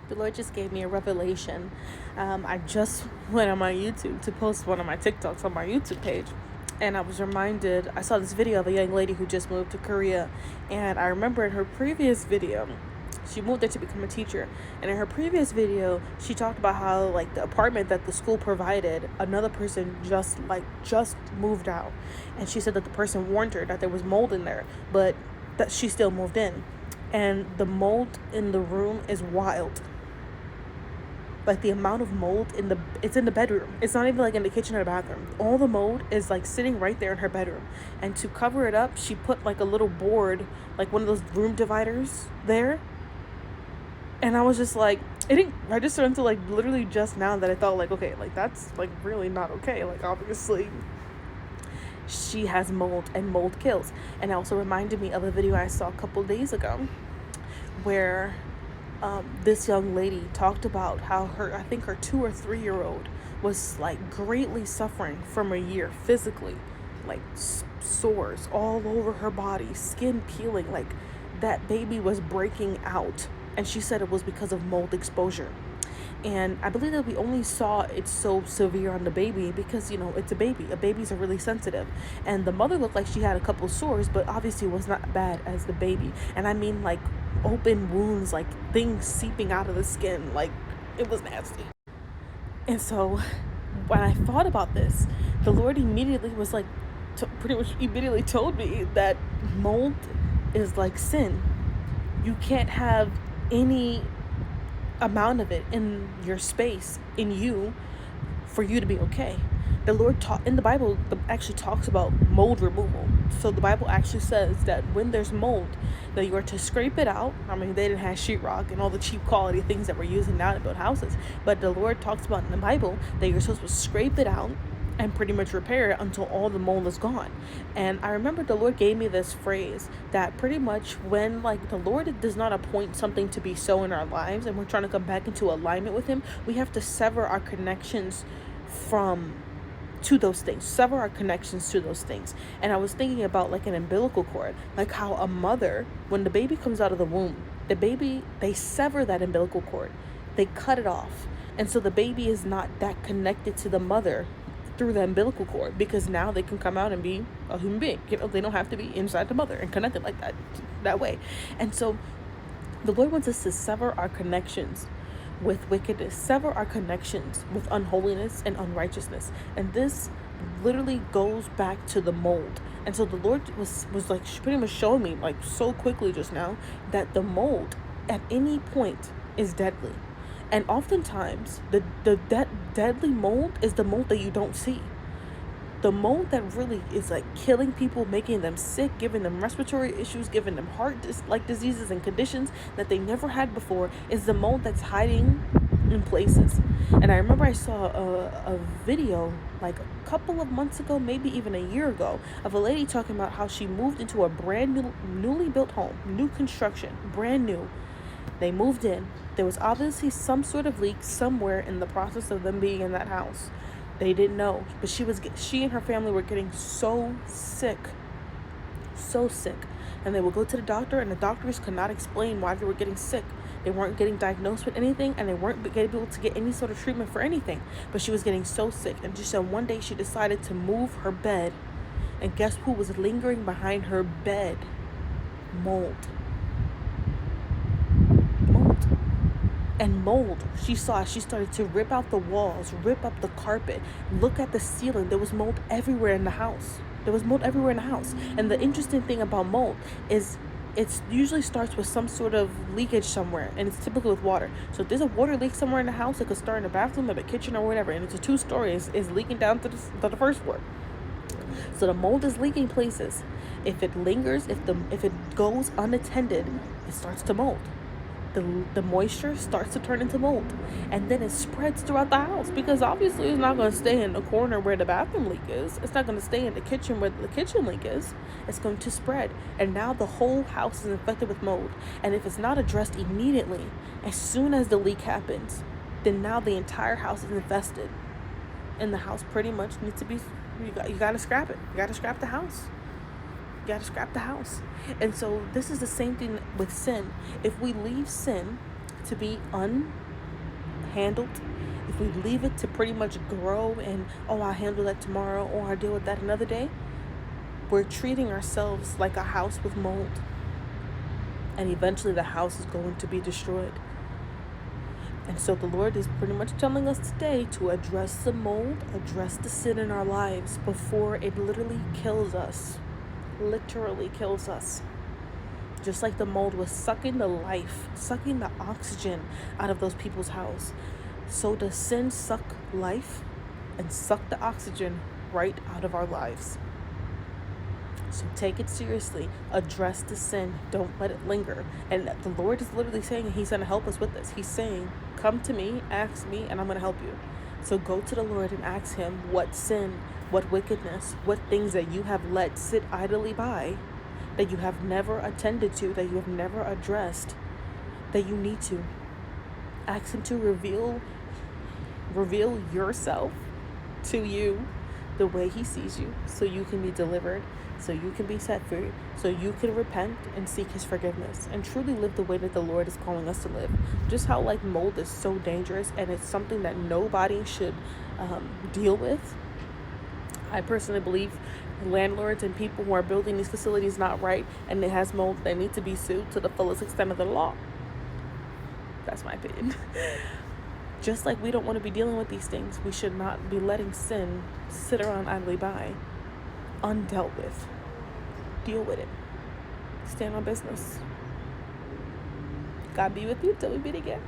The Lord just gave me a revelation. I just went on my YouTube to post one of my TikToks on my YouTube page. And I was reminded, I saw this video of a young lady who just moved to Korea. And I remember in her previous video, she moved there to become a teacher. And in her previous video, she talked about how like the apartment that the school provided, another person just moved out. And she said that the person warned her that there was mold in there, but that she still moved in. And the mold in the room is wild. Like the amount of mold it's in the bedroom. It's not even like in the kitchen or the bathroom. All the mold is like sitting right there in her bedroom. And to cover it up, she put like a little board, like one of those room dividers there. And I was just like, it didn't register until like literally just now that I thought like, okay, like that's like really not okay. Like obviously she has mold and mold kills. And it also reminded me of a video I saw a couple days ago where this young lady talked about how I think her 2 or 3 year old was like greatly suffering from a year physically, like sores all over her body, skin peeling, like that baby was breaking out. And she said it was because of mold exposure. And I believe that we only saw it so severe on the baby because, you know, it's a baby. Babies are really sensitive. And the mother looked like she had a couple sores, but obviously was not bad as the baby. And I mean like open wounds, like things seeping out of the skin. Like it was nasty. And so when I thought about this, the Lord immediately was like, pretty much immediately told me that mold is like sin. You can't have any amount of it in your space, in you, for you to be okay. The Lord taught in the Bible actually talks about mold removal. So the Bible actually says that when there's mold, that you are to scrape it out. I mean, they didn't have sheetrock and all the cheap quality things that we're using now to build houses, but the Lord talks about in the Bible that you're supposed to scrape it out and pretty much repair it until all the mold is gone. And I remember the Lord gave me this phrase that pretty much when like the Lord does not appoint something to be so in our lives and we're trying to come back into alignment with him, we have to sever our connections to those things, sever our connections to those things. And I was thinking about like an umbilical cord, like how a mother, when the baby comes out of the womb, they sever that umbilical cord, they cut it off. And so the baby is not that connected to the mother through the umbilical cord, because now they can come out and be a human being. You know, they don't have to be inside the mother and connected like that way. And so the Lord wants us to sever our connections with wickedness, sever our connections with unholiness and unrighteousness. And this literally goes back to the mold. And so the Lord was like pretty much showing me like so quickly just now that the mold at any point is deadly. And oftentimes, that deadly mold is the mold that you don't see. The mold that really is like killing people, making them sick, giving them respiratory issues, giving them heart diseases and conditions that they never had before, is the mold that's hiding in places. And I remember I saw a video like a couple of months ago, maybe even a year ago, of a lady talking about how she moved into a brand new, newly built home, new construction, brand new. They moved in. There was obviously some sort of leak somewhere in the process of them being in that house. They didn't know, but she and her family were getting so sick, and they would go to the doctor, and the doctors could not explain why they were getting sick. They weren't getting diagnosed with anything, and they weren't able to get any sort of treatment for anything. But she was getting so sick, and just said one day she decided to move her bed, and guess who was lingering behind her bed? Mold. And mold, she started to rip out the walls, rip up the carpet, look at the ceiling. There was mold everywhere in the house. And the interesting thing about mold is it usually starts with some sort of leakage somewhere, and it's typically with water. So if there's a water leak somewhere in the house, it could start in the bathroom or the kitchen or whatever, and it's a 2-story, is leaking down to the first floor. So the mold is leaking places. If it lingers, if it goes unattended, it starts to mold. The moisture starts to turn into mold, and then it spreads throughout the house, because obviously it's not going to stay in the corner where the bathroom leak is. It's not going to stay in the kitchen where the kitchen leak is. It's going to spread, and now the whole house is infected with mold. And if it's not addressed immediately, as soon as the leak happens, then now the entire house is infested, and the house pretty much needs to be, you got to scrap it. You got to scrap the house. You gotta scrap the house. And so this is the same thing with sin. If we leave sin to be unhandled, if we leave it to pretty much grow and, oh, I'll handle that tomorrow, or I'll deal with that another day, we're treating ourselves like a house with mold. And eventually the house is going to be destroyed. And so the Lord is pretty much telling us today to address the mold, address the sin in our lives before it literally kills us. Literally kills us. Just like the mold was sucking the life, sucking the oxygen out of those people's house, so does sin suck life and suck the oxygen right out of our lives. So take it seriously. Address the sin. Don't let it linger. And the Lord is literally saying He's going to help us with this. He's saying, come to me, ask me, and I'm going to help you. So go to the Lord and ask Him what sin, what wickedness, what things that you have let sit idly by, that you have never attended to, that you have never addressed, that you need to. Ask Him to reveal yourself to you the way He sees you, so you can be delivered, so you can be set free, so you can repent and seek His forgiveness and truly live the way that the Lord is calling us to live. Just how like mold is so dangerous and it's something that nobody should deal with. I personally believe landlords and people who are building these facilities not right and it has mold, they need to be sued to the fullest extent of the law. That's my opinion. Just like we don't want to be dealing with these things, we should not be letting sin sit around idly by, undealt with. Deal with it. Stand on business. God be with you till we meet again.